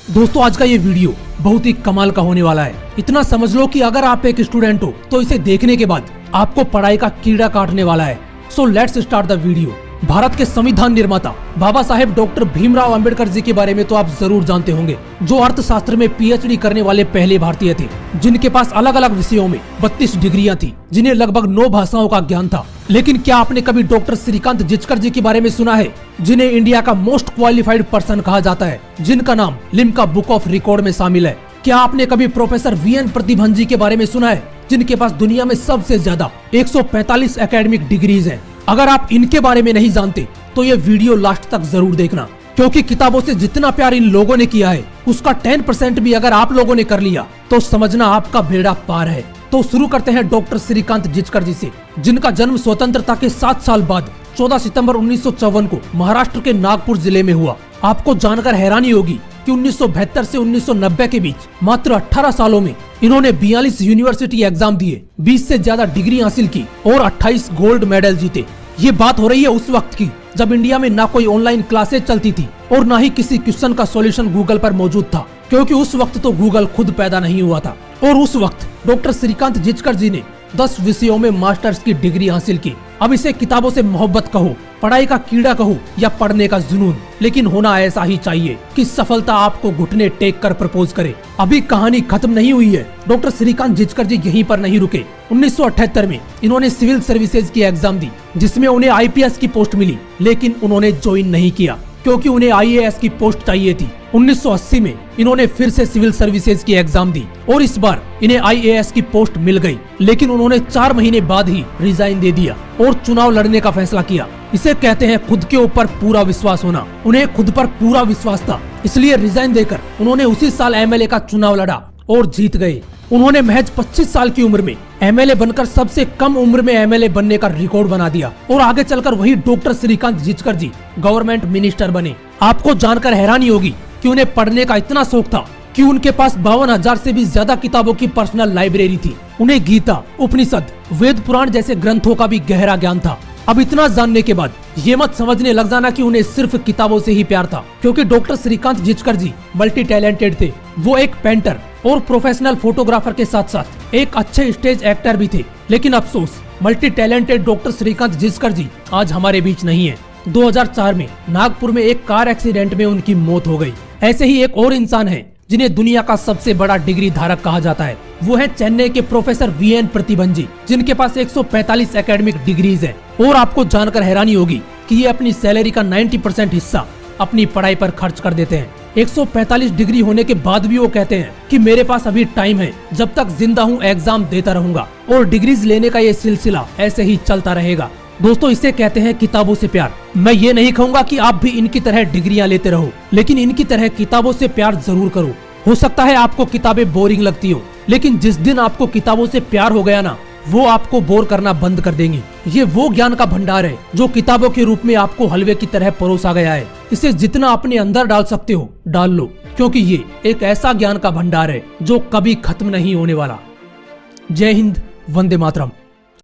दोस्तों आज का ये वीडियो बहुत ही कमाल का होने वाला है। इतना समझ लो कि अगर आप एक स्टूडेंट हो तो इसे देखने के बाद आपको पढ़ाई का कीड़ा काटने वाला है। So let's start the video. Bharat के संविधान निर्माता बाबा साहेब डॉक्टर भीमराव अंबेडकर जी के बारे में तो आप जरूर जानते होंगे, जो अर्थशास्त्र में पीएचडी करने वाले पहले भारतीय थे, जिनके पास अलग अलग विषयों में 32 डिग्रियां थी, जिन्हें लगभग 9 भाषाओं का ज्ञान था। लेकिन क्या आपने कभी डॉक्टर श्रीकांत जिचकर जी के बारे में सुना है, जिन्हें इंडिया का मोस्ट क्वालिफाइड पर्सन कहा जाता है, जिनका नाम लिम्का बुक ऑफ रिकॉर्ड में शामिल है? क्या आपने कभी प्रोफेसर वीएन प्रतिभन जी के बारे में सुना है, जिनके पास दुनिया में सबसे ज्यादा 145 एकेडमिक डिग्रीज है? अगर आप इनके बारे में नहीं जानते तो ये वीडियो लास्ट तक जरूर देखना, क्योंकि किताबों से जितना प्यार इन लोगों ने किया है उसका 10% भी अगर आप लोगों ने कर लिया तो समझना आपका बेड़ा पार है। तो शुरू करते हैं डॉक्टर श्रीकांत जिचकर जी से, जिनका जन्म स्वतंत्रता के 7 साल बाद 14 सितंबर 1954 को महाराष्ट्र के नागपुर जिले में हुआ। आपको जानकर हैरानी होगी कि 1972 से 1990 के बीच मात्र 18 सालों में इन्होंने 42 यूनिवर्सिटी एग्जाम दिए, 20 से ज्यादा डिग्री हासिल की और 28 गोल्ड मेडल जीते। ये बात हो रही है उस वक्त की जब इंडिया में ना कोई ऑनलाइन क्लासेज चलती थी और ना ही किसी क्वेश्चन का सॉल्यूशन गूगल पर मौजूद था, क्योंकि उस वक्त तो गूगल खुद पैदा नहीं हुआ था। और उस वक्त डॉक्टर श्रीकांत जिचकर जी ने 10 विषयों में मास्टर्स की डिग्री हासिल की। अब इसे किताबों से मोहब्बत कहो, पढ़ाई का कीड़ा कहो या पढ़ने का जुनून, लेकिन होना ऐसा ही चाहिए कि सफलता आपको घुटने टेक कर प्रपोज करे। अभी कहानी खत्म नहीं हुई है। डॉक्टर श्रीकांत जिचकर जी यहीं पर नहीं रुके। 1978 में इन्होंने सिविल सर्विसेज की एग्जाम दी, जिसमें उन्हें आईपीएस की पोस्ट मिली, लेकिन उन्होंने ज्वाइन नहीं किया क्योंकि उन्हें आईएएस की पोस्ट चाहिए थी। 1980 में इन्होंने फिर से सिविल सर्विसेज की एग्जाम दी और इस बार इन्हें आईएएस की पोस्ट मिल गई, लेकिन उन्होंने 4 महीने बाद ही रिजाइन दे दिया और चुनाव लड़ने का फैसला किया। इसे कहते हैं खुद के ऊपर पूरा विश्वास होना। उन्हें खुद पर पूरा विश्वास था, इसलिए रिजाइन देकर उन्होंने उसी साल एमएलए का चुनाव लड़ा और जीत गए। उन्होंने महज 25 साल की उम्र में एमएलए बनकर सबसे कम उम्र में एमएलए बनने का रिकॉर्ड बना दिया और आगे चलकर वही डॉक्टर श्रीकांत जिचकर जी गवर्नमेंट मिनिस्टर बने। आपको जानकर हैरानी होगी कि उन्हें पढ़ने का इतना शौक था कि उनके पास 52,000 से भी ज्यादा किताबों की पर्सनल लाइब्रेरी थी। उन्हें गीता, उपनिषद, वेद पुराण जैसे ग्रंथों का भी गहरा ज्ञान था। अब इतना जानने के बाद ये मत समझने लग जाना कि उन्हें सिर्फ किताबों से ही प्यार था, क्योंकि डॉक्टर श्रीकांत जिचकर जी मल्टी टैलेंटेड थे। वो एक पेंटर और प्रोफेशनल फोटोग्राफर के साथ साथ एक अच्छे स्टेज एक्टर भी थे। लेकिन अफसोस, multi talented doctor Shrikant Jichkar ji आज हमारे बीच नहीं है। 2004 में नागपुर में एक कार एक्सीडेंट में उनकी मौत हो गई। ऐसे ही एक और इंसान है जिन्हें दुनिया का सबसे बड़ा डिग्री धारक कहा जाता है। वो है चेन्नई के प्रोफेसर वीएन प्रतिभन जी, जिनके पास 145 एकेडमिक डिग्रीज है। और आपको जानकर हैरानी होगी कि ये अपनी सैलरी का 90% हिस्सा अपनी पढ़ाई पर खर्च कर देते हैं। 145 डिग्री होने के बाद भी वो कहते हैं कि मेरे पास अभी टाइम है, जब तक जिंदा हूँ एग्जाम देता रहूंगा और डिग्रीज लेने का ये सिलसिला ऐसे ही चलता रहेगा। दोस्तों, इसे कहते हैं किताबों से प्यार। मैं ये नहीं कहूंगा कि आप भी इनकी तरह डिग्रियां लेते रहो, लेकिन इनकी तरह किताबों से प्यार जरूर करो। हो सकता है आपको किताबें बोरिंग लगती हो, लेकिन जिस दिन आपको किताबों से प्यार हो गया ना, वो आपको बोर करना बंद कर देंगी। ये वो ज्ञान का भंडार है जो किताबों के रूप में आपको हलवे की तरह परोसा गया है। इसे जितना अपने अंदर डाल सकते हो डाल लो, क्योंकि ये एक ऐसा ज्ञान का भंडार है जो कभी खत्म नहीं होने वाला। जय हिंद, वंदे मातरम।